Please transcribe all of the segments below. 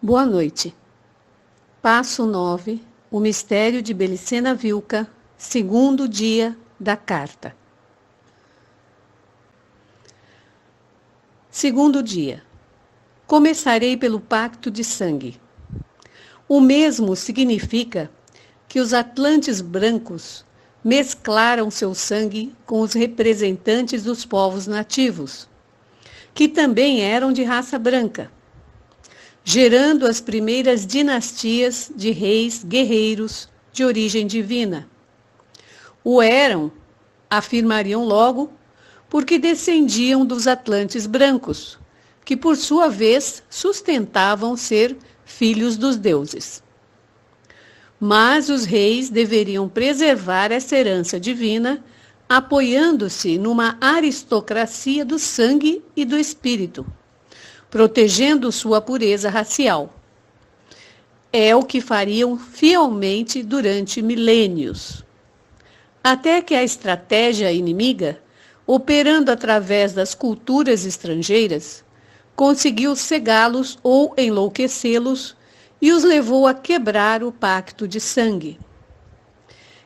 Boa noite. Passo 9. O mistério de Belicena Vilca, segundo dia da carta. Segundo dia. Começarei pelo pacto de sangue. O mesmo significa que os atlantes brancos mesclaram seu sangue com os representantes dos povos nativos, que também eram de raça branca, gerando as primeiras dinastias de reis guerreiros de origem divina. O eram, afirmariam logo, porque descendiam dos atlantes brancos, que por sua vez sustentavam ser filhos dos deuses. Mas os reis deveriam preservar essa herança divina, apoiando-se numa aristocracia do sangue e do espírito, protegendo sua pureza racial. É o que fariam fielmente durante milênios. Até que a estratégia inimiga, operando através das culturas estrangeiras, conseguiu cegá-los ou enlouquecê-los e os levou a quebrar o pacto de sangue.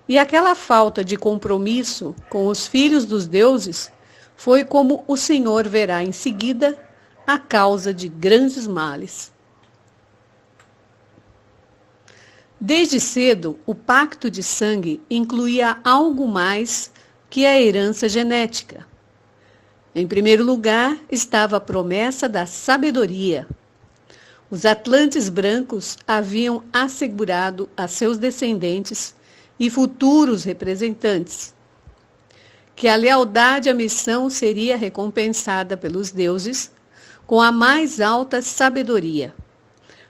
E aquela falta de compromisso com os filhos dos deuses foi, como o Senhor verá em seguida, a causa de grandes males. Desde cedo, o pacto de sangue incluía algo mais que a herança genética. Em primeiro lugar, estava a promessa da sabedoria. Os atlantes brancos haviam assegurado a seus descendentes e futuros representantes que a lealdade à missão seria recompensada pelos deuses com a mais alta sabedoria,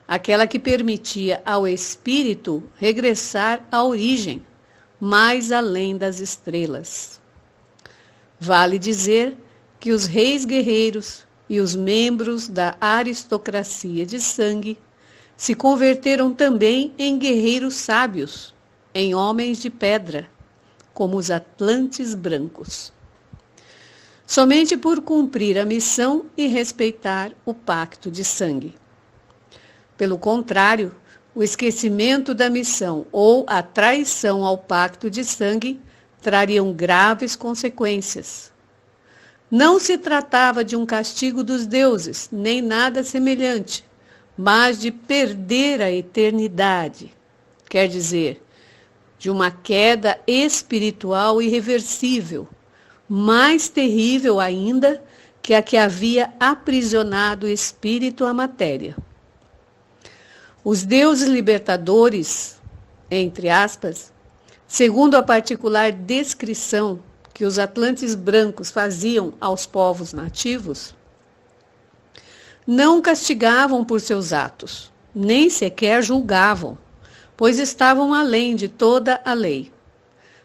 aquela que permitia ao espírito regressar à origem, mais além das estrelas. Vale dizer que os reis guerreiros e os membros da aristocracia de sangue se converteram também em guerreiros sábios, em homens de pedra, como os atlantes brancos. Somente por cumprir a missão e respeitar o pacto de sangue. Pelo contrário, o esquecimento da missão ou a traição ao pacto de sangue trariam graves consequências. Não se tratava de um castigo dos deuses, nem nada semelhante, mas de perder a eternidade, quer dizer, de uma queda espiritual irreversível, mais terrível ainda que a que havia aprisionado o espírito à matéria. Os deuses libertadores, entre aspas, segundo a particular descrição que os atlantes brancos faziam aos povos nativos, não castigavam por seus atos, nem sequer julgavam, pois estavam além de toda a lei.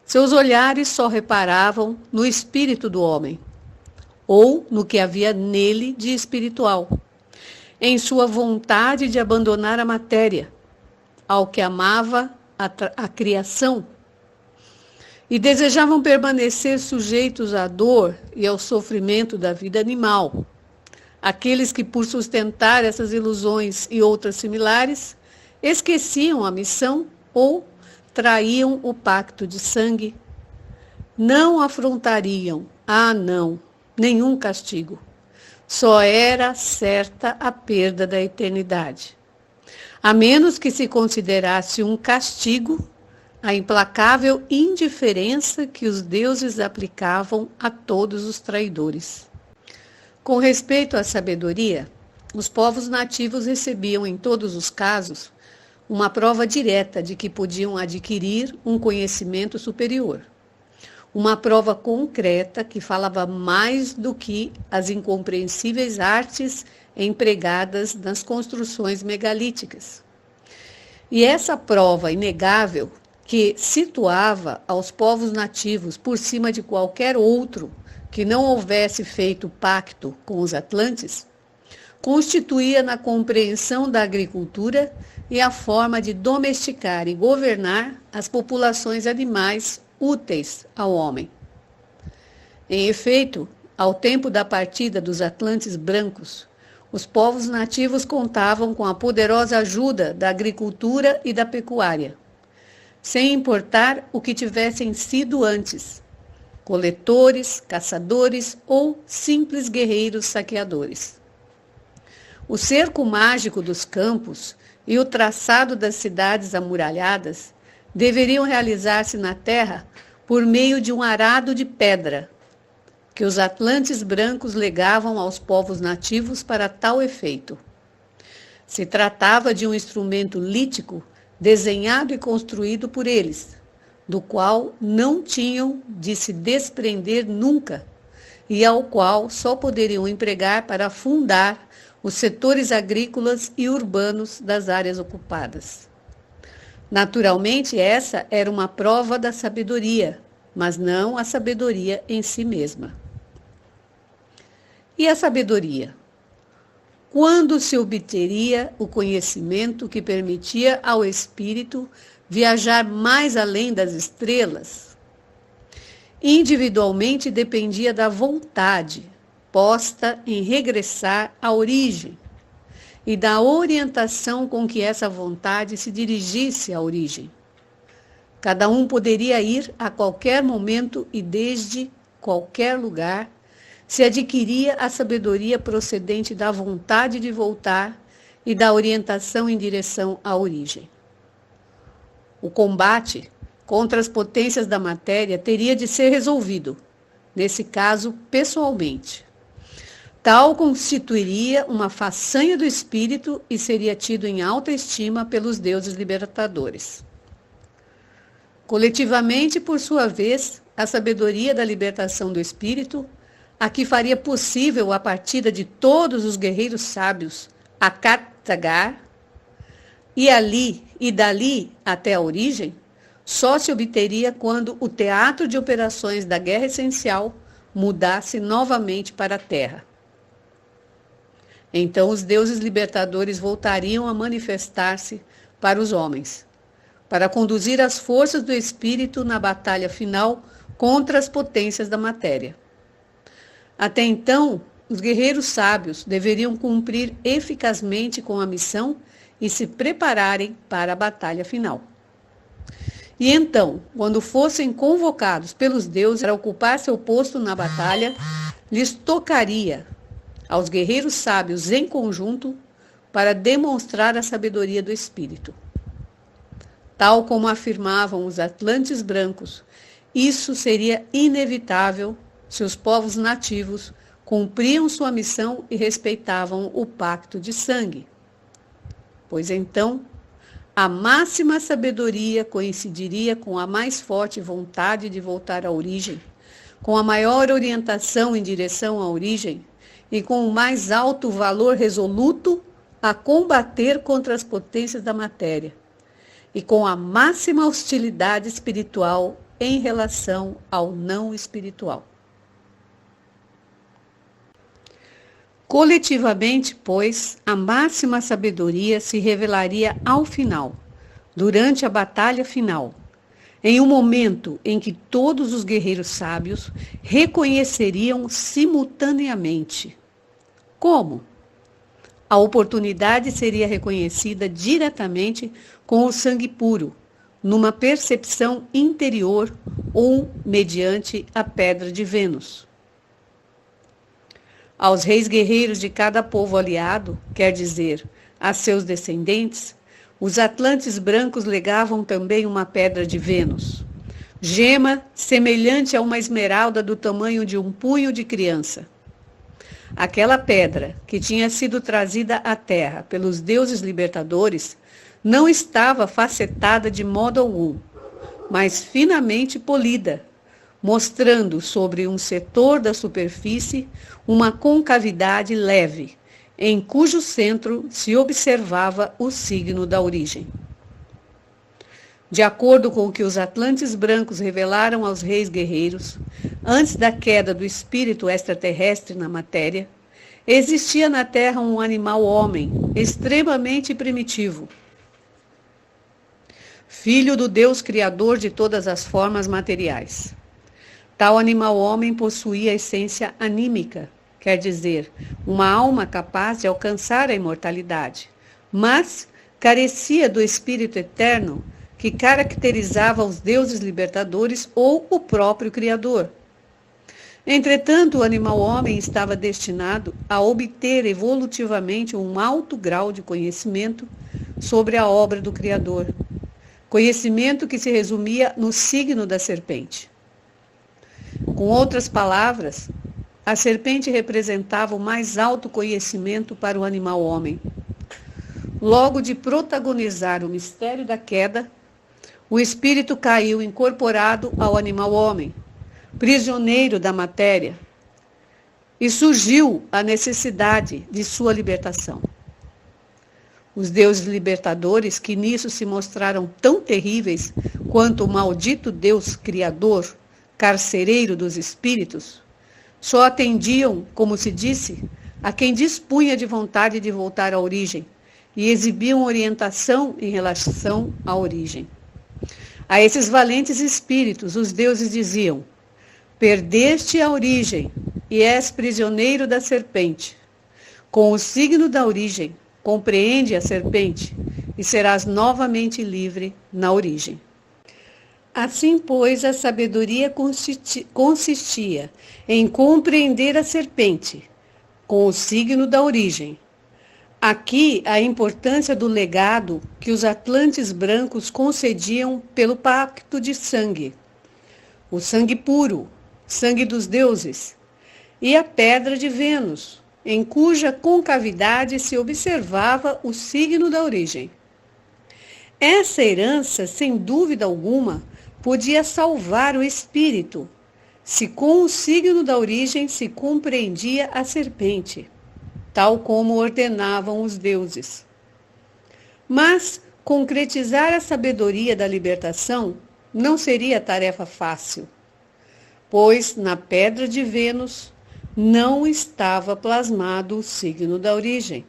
Seus olhares só reparavam no espírito do homem, ou no que havia nele de espiritual, em sua vontade de abandonar a matéria, ao que amava a criação, e desejavam permanecer sujeitos à dor e ao sofrimento da vida animal. Aqueles que, por sustentar essas ilusões e outras similares, esqueciam a missão ou traíam o pacto de sangue, não afrontariam, nenhum castigo. Só era certa a perda da eternidade. A menos que se considerasse um castigo a implacável indiferença que os deuses aplicavam a todos os traidores. Com respeito à sabedoria, os povos nativos recebiam, em todos os casos, uma prova direta de que podiam adquirir um conhecimento superior. Uma prova concreta que falava mais do que as incompreensíveis artes empregadas nas construções megalíticas. E essa prova inegável, que situava aos povos nativos por cima de qualquer outro que não houvesse feito pacto com os atlantes, constituía na compreensão da agricultura e a forma de domesticar e governar as populações animais úteis ao homem. Em efeito, ao tempo da partida dos atlantes brancos, Os povos nativos contavam com a poderosa ajuda da agricultura e da pecuária, sem importar o que tivessem sido antes, coletores, caçadores ou simples guerreiros saqueadores. O cerco mágico dos campos e o traçado das cidades amuralhadas deveriam realizar-se na terra por meio de um arado de pedra, que os atlantes brancos legavam aos povos nativos para tal efeito. Se tratava de um instrumento lítico desenhado e construído por eles, do qual não tinham de se desprender nunca, e ao qual só poderiam empregar para fundar os setores agrícolas e urbanos das áreas ocupadas. Naturalmente, essa era uma prova da sabedoria, mas não a sabedoria em si mesma. E a sabedoria? Quando se obteria o conhecimento que permitia ao espírito viajar mais além das estrelas? Individualmente dependia da vontade, posta em regressar à origem, e da orientação com que essa vontade se dirigisse à origem. Cada um poderia ir a qualquer momento e desde qualquer lugar, se adquiria a sabedoria procedente da vontade de voltar e da orientação em direção à origem. O combate contra as potências da matéria teria de ser resolvido, nesse caso pessoalmente. Tal constituiria uma façanha do espírito e seria tido em alta estima pelos deuses libertadores. Coletivamente, por sua vez, a sabedoria da libertação do espírito, a que faria possível a partida de todos os guerreiros sábios a Katagar, e ali e dali até a origem, só se obteria quando o teatro de operações da guerra essencial mudasse novamente para a Terra. Então os deuses libertadores voltariam a manifestar-se para os homens, para conduzir as forças do espírito na batalha final contra as potências da matéria. Até então, os guerreiros sábios deveriam cumprir eficazmente com a missão e se prepararem para a batalha final. E então, quando fossem convocados pelos deuses para ocupar seu posto na batalha, lhes tocaria aos guerreiros sábios em conjunto para demonstrar a sabedoria do espírito. Tal como afirmavam os atlantes brancos, isso seria inevitável se os povos nativos cumpriam sua missão e respeitavam o pacto de sangue. Pois então, a máxima sabedoria coincidiria com a mais forte vontade de voltar à origem, com a maior orientação em direção à origem e com o mais alto valor resoluto a combater contra as potências da matéria, e com a máxima hostilidade espiritual em relação ao não espiritual. Coletivamente, pois, a máxima sabedoria se revelaria ao final, durante a batalha final, em um momento em que todos os guerreiros sábios reconheceriam simultaneamente. Como? A oportunidade seria reconhecida diretamente com o sangue puro, numa percepção interior ou mediante a pedra de Vênus. Aos reis guerreiros de cada povo aliado, quer dizer, a seus descendentes, os atlantes brancos legavam também uma pedra de Vênus, gema semelhante a uma esmeralda do tamanho de um punho de criança. Aquela pedra, que tinha sido trazida à terra pelos deuses libertadores, não estava facetada de modo algum, mas finamente polida, mostrando sobre um setor da superfície uma concavidade leve, em cujo centro se observava o signo da origem. De acordo com o que os atlantes brancos revelaram aos reis guerreiros, antes da queda do espírito extraterrestre na matéria, existia na Terra um animal-homem extremamente primitivo, filho do Deus criador de todas as formas materiais. Tal animal-homem possuía a essência anímica, quer dizer, uma alma capaz de alcançar a imortalidade, mas carecia do espírito eterno que caracterizava os deuses libertadores ou o próprio Criador. Entretanto, o animal-homem estava destinado a obter evolutivamente um alto grau de conhecimento sobre a obra do Criador, conhecimento que se resumia no signo da serpente. Com outras palavras, a serpente representava o mais alto conhecimento para o animal-homem. Logo de protagonizar o mistério da queda, o espírito caiu incorporado ao animal-homem, prisioneiro da matéria, e surgiu a necessidade de sua libertação. Os deuses libertadores, que nisso se mostraram tão terríveis quanto o maldito Deus Criador, carcereiro dos espíritos, só atendiam, como se disse, a quem dispunha de vontade de voltar à origem e exibiam orientação em relação à origem. A esses valentes espíritos, os deuses diziam: perdeste a origem e és prisioneiro da serpente. Com o signo da origem, compreende a serpente e serás novamente livre na origem. Assim, pois, a sabedoria consistia em compreender a serpente, com o signo da origem. Aqui a importância do legado que os atlantes brancos concediam pelo pacto de sangue, o sangue puro, sangue dos deuses, e a pedra de Vênus, em cuja concavidade se observava o signo da origem. Essa herança, sem dúvida alguma, podia salvar o espírito, se com o signo da origem se compreendia a serpente, tal como ordenavam os deuses. Mas concretizar a sabedoria da libertação não seria tarefa fácil, pois na pedra de Vênus não estava plasmado o signo da origem.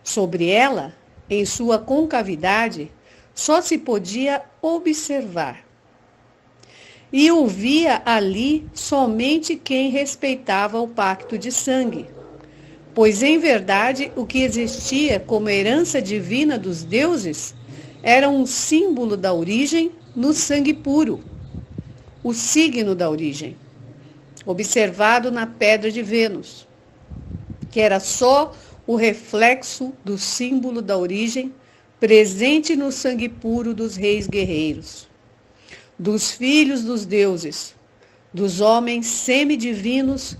Sobre ela, em sua concavidade, só se podia observar. E ouvia ali somente quem respeitava o pacto de sangue, pois em verdade o que existia como herança divina dos deuses era um símbolo da origem no sangue puro, o signo da origem, observado na pedra de Vênus, que era só o reflexo do símbolo da origem presente no sangue puro dos reis guerreiros, dos filhos dos deuses, dos homens semidivinos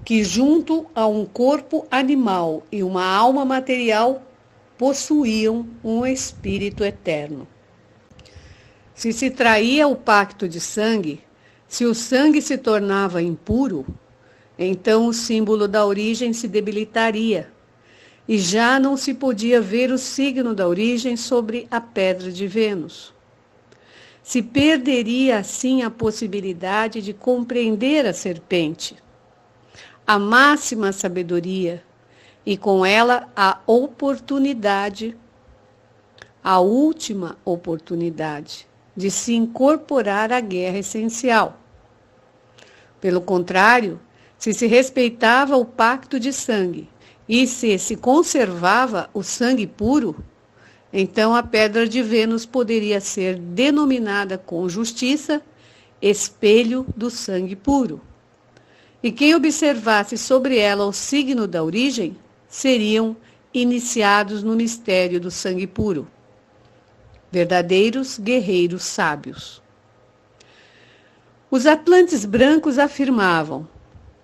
que, junto a um corpo animal e uma alma material, possuíam um espírito eterno. Se se traía o pacto de sangue, se o sangue se tornava impuro, então o símbolo da origem se debilitaria, e já não se podia ver o signo da origem sobre a pedra de Vênus. Se perderia assim a possibilidade de compreender a serpente, a máxima sabedoria, e com ela a oportunidade, a última oportunidade de se incorporar à guerra essencial. Pelo contrário, se se respeitava o pacto de sangue e se conservava o sangue puro, então a pedra de Vênus poderia ser denominada com justiça espelho do sangue puro. E quem observasse sobre ela o signo da origem seriam iniciados no mistério do sangue puro, verdadeiros guerreiros sábios. Os atlantes brancos afirmavam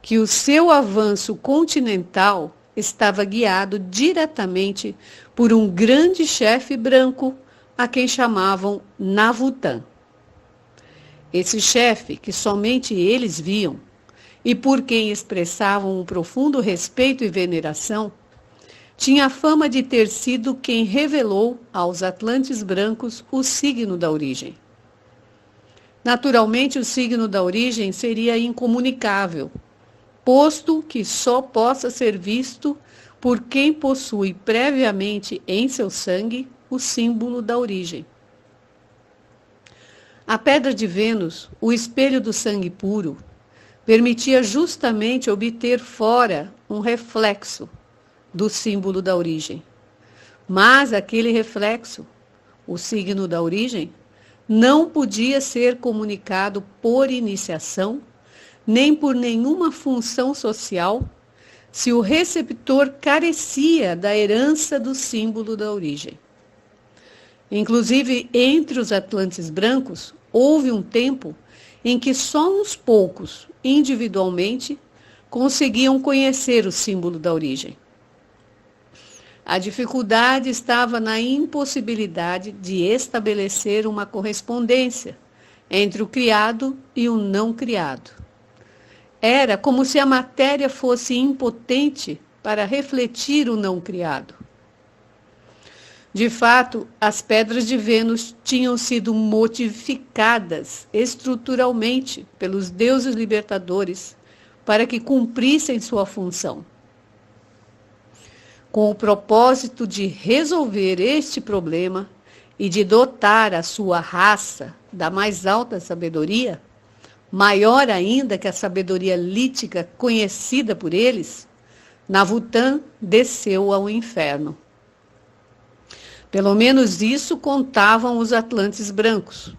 que o seu avanço continental estava guiado diretamente por um grande chefe branco a quem chamavam Navutan. Esse chefe, que somente eles viam e por quem expressavam um profundo respeito e veneração, tinha a fama de ter sido quem revelou aos atlantes brancos o signo da origem. Naturalmente, o signo da origem seria incomunicável, posto que só possa ser visto por quem possui previamente em seu sangue o símbolo da origem. A pedra de Vênus, o espelho do sangue puro, permitia justamente obter fora um reflexo do símbolo da origem. Mas aquele reflexo, o signo da origem, não podia ser comunicado por iniciação, nem por nenhuma função social, se o receptor carecia da herança do símbolo da origem. Inclusive, entre os atlantes brancos, houve um tempo em que só uns poucos, individualmente, conseguiam conhecer o símbolo da origem. A dificuldade estava na impossibilidade de estabelecer uma correspondência entre o criado e o não criado. Era como se a matéria fosse impotente para refletir o não criado. De fato, as pedras de Vênus tinham sido modificadas estruturalmente pelos deuses libertadores para que cumprissem sua função. Com o propósito de resolver este problema e de dotar a sua raça da mais alta sabedoria, maior ainda que a sabedoria lítica conhecida por eles, Navutã desceu ao inferno. Pelo menos isso contavam os atlantes brancos.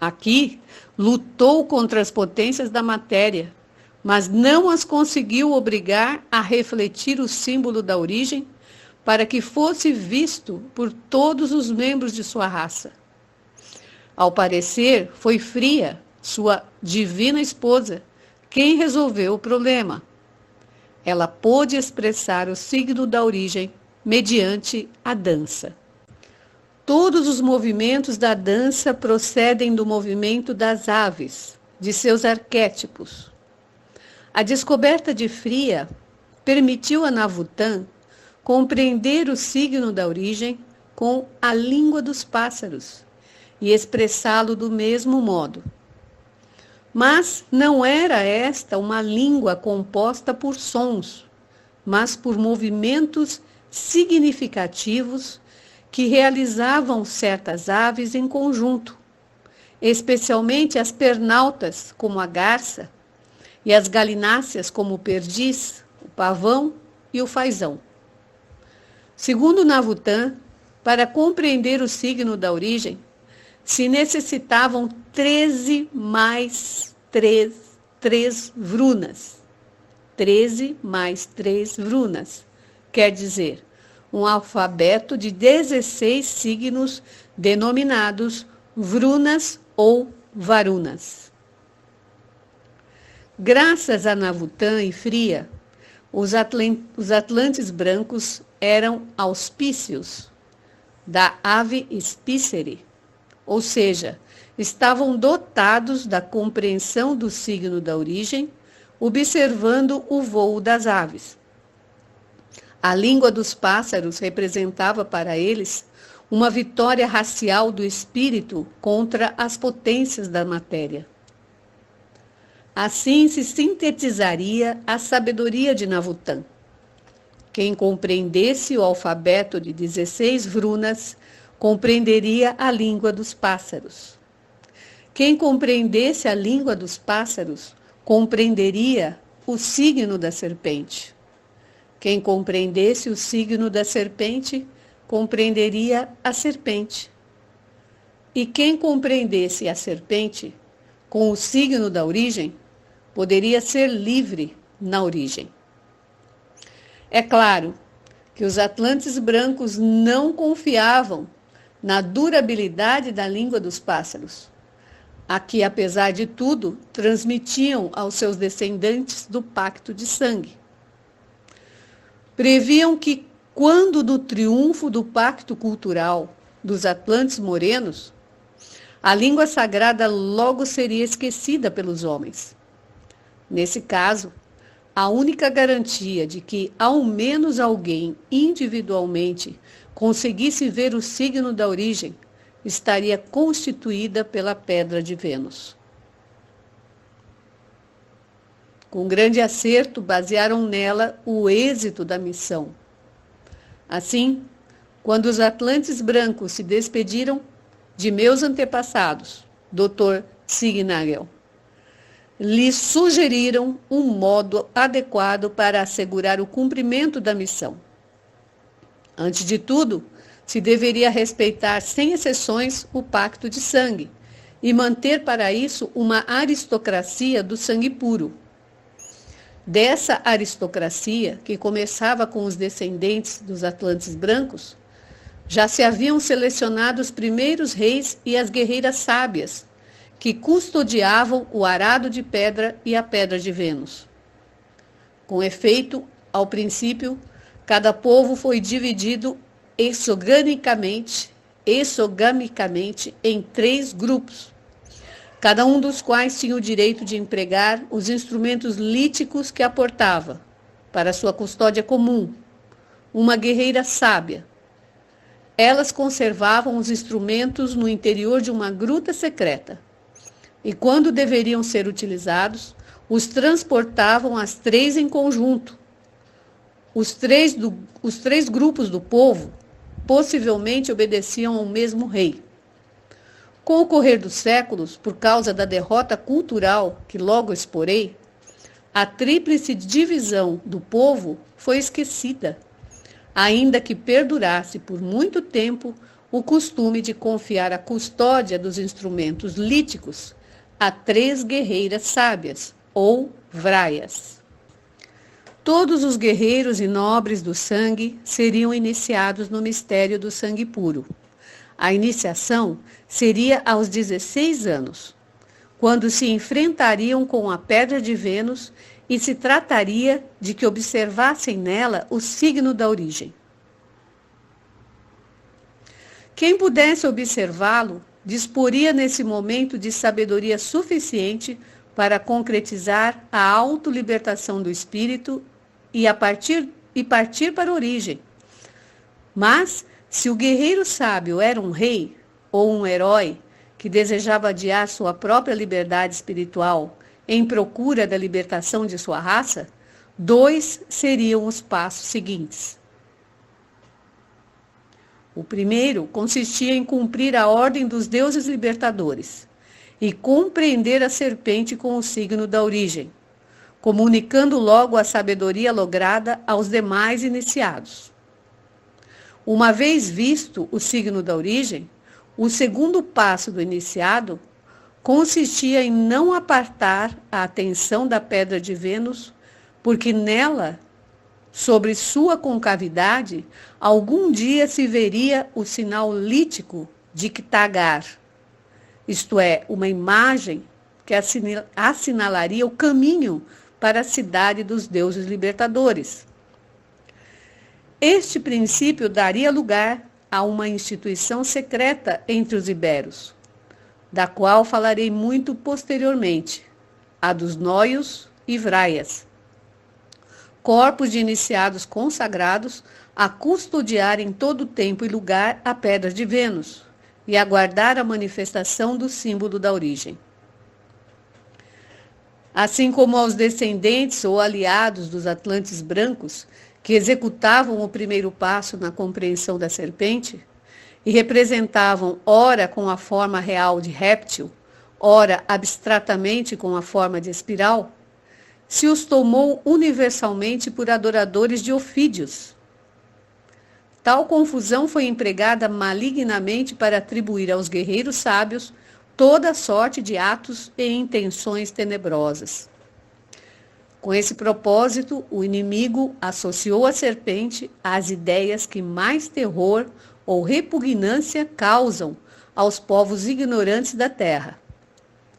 Aqui, lutou contra as potências da matéria, mas não as conseguiu obrigar a refletir o símbolo da origem para que fosse visto por todos os membros de sua raça. Ao parecer, foi Fria, sua divina esposa, quem resolveu o problema. Ela pôde expressar o signo da origem mediante a dança. Todos os movimentos da dança procedem do movimento das aves, de seus arquétipos. A descoberta de Fria permitiu a Navutã compreender o signo da origem com a língua dos pássaros e expressá-lo do mesmo modo. Mas não era esta uma língua composta por sons, mas por movimentos significativos que realizavam certas aves em conjunto, especialmente as pernaltas, como a garça, e as galináceas, como o perdiz, o pavão e o fazão. Segundo Navutã, para compreender o signo da origem, se necessitavam 13 mais 3 vrunas. 13 mais 3 vrunas, quer dizer, um alfabeto de 16 signos denominados vrunas ou varunas. Graças a Navutã e Fria, os atlantes brancos eram auspícios da ave Spicere, ou seja, estavam dotados da compreensão do signo da origem, observando o voo das aves. A língua dos pássaros representava para eles uma vitória racial do espírito contra as potências da matéria. Assim se sintetizaria a sabedoria de Navutã. Quem compreendesse o alfabeto de 16 vrunas compreenderia a língua dos pássaros. Quem compreendesse a língua dos pássaros compreenderia o signo da serpente. Quem compreendesse o signo da serpente compreenderia a serpente. E quem compreendesse a serpente com o signo da origem poderia ser livre na origem. É claro que os atlantes brancos não confiavam na durabilidade da língua dos pássaros, a que, apesar de tudo, transmitiam aos seus descendentes do pacto de sangue. Previam que, quando do triunfo do pacto cultural dos atlantes morenos, a língua sagrada logo seria esquecida pelos homens. Nesse caso, a única garantia de que ao menos alguém individualmente conseguisse ver o signo da origem estaria constituída pela pedra de Vênus. Com grande acerto, basearam nela o êxito da missão. Assim, quando os atlantes brancos se despediram de meus antepassados, Dr. Signagel, lhe sugeriram um modo adequado para assegurar o cumprimento da missão. Antes de tudo, se deveria respeitar sem exceções o pacto de sangue e manter para isso uma aristocracia do sangue puro. Dessa aristocracia, que começava com os descendentes dos Atlantes brancos, já se haviam selecionado os primeiros reis e as guerreiras sábias, que custodiavam o arado de pedra e a pedra de Vênus. Com efeito, ao princípio, cada povo foi dividido exogamicamente em 3 grupos, cada um dos quais tinha o direito de empregar os instrumentos líticos que aportava, para sua custódia comum, uma guerreira sábia. Elas conservavam os instrumentos no interior de uma gruta secreta, e quando deveriam ser utilizados, os transportavam as 3 em conjunto. Os três grupos do povo possivelmente obedeciam ao mesmo rei. Com o correr dos séculos, por causa da derrota cultural que logo exporei, a tríplice divisão do povo foi esquecida, ainda que perdurasse por muito tempo o costume de confiar a custódia dos instrumentos líticos a 3 guerreiras sábias, ou vraias. Todos os guerreiros e nobres do sangue seriam iniciados no mistério do sangue puro. A iniciação seria aos 16 anos, quando se enfrentariam com a pedra de Vênus e se trataria de que observassem nela o signo da origem. Quem pudesse observá-lo disporia nesse momento de sabedoria suficiente para concretizar a autolibertação do espírito e partir para a origem. Mas, se o guerreiro sábio era um rei ou um herói que desejava adiar sua própria liberdade espiritual em procura da libertação de sua raça, 2 seriam os passos seguintes. O primeiro consistia em cumprir a ordem dos deuses libertadores e compreender a serpente com o signo da origem, comunicando logo a sabedoria lograda aos demais iniciados. Uma vez visto o signo da origem, o segundo passo do iniciado consistia em não apartar a atenção da pedra de Vênus, porque nela, sobre sua concavidade, algum dia se veria o sinal lítico de Ktagar, isto é, uma imagem que assinalaria o caminho para a cidade dos deuses libertadores. Este princípio daria lugar a uma instituição secreta entre os iberos, da qual falarei muito posteriormente, a dos nóios e vraias, corpos de iniciados consagrados a custodiar em todo tempo e lugar a pedra de Vênus e aguardar a manifestação do símbolo da origem. Assim como aos descendentes ou aliados dos Atlantes brancos, que executavam o primeiro passo na compreensão da serpente e representavam ora com a forma real de réptil, ora abstratamente com a forma de espiral, se os tomou universalmente por adoradores de ofídios. Tal confusão foi empregada malignamente para atribuir aos guerreiros sábios toda sorte de atos e intenções tenebrosas. Com esse propósito, o inimigo associou a serpente às ideias que mais terror ou repugnância causam aos povos ignorantes da terra.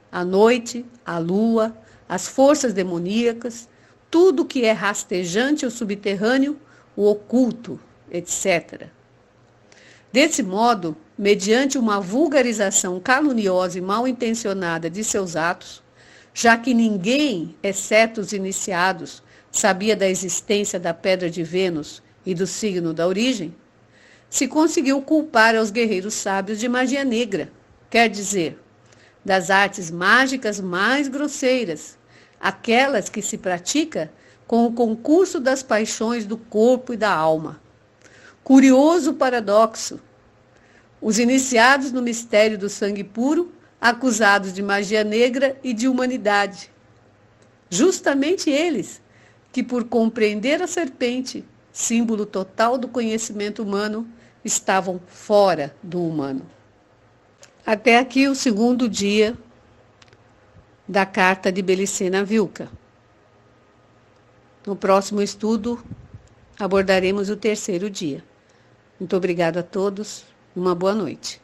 A noite, a lua, as forças demoníacas, tudo que é rastejante ou subterrâneo, o oculto, etc. Desse modo, mediante uma vulgarização caluniosa e mal intencionada de seus atos, já que ninguém, exceto os iniciados, sabia da existência da pedra de Vênus e do signo da origem, se conseguiu culpar aos guerreiros sábios de magia negra, quer dizer, das artes mágicas mais grosseiras, aquelas que se pratica com o concurso das paixões do corpo e da alma. Curioso paradoxo! Os iniciados no mistério do sangue puro, acusados de magia negra e de humanidade, Justamente eles, que por compreender a serpente, símbolo total do conhecimento humano, estavam fora do humano. Até aqui o segundo dia da carta de Belicena Vilca. No próximo estudo, abordaremos o terceiro dia. Muito obrigada a todos. Uma boa noite.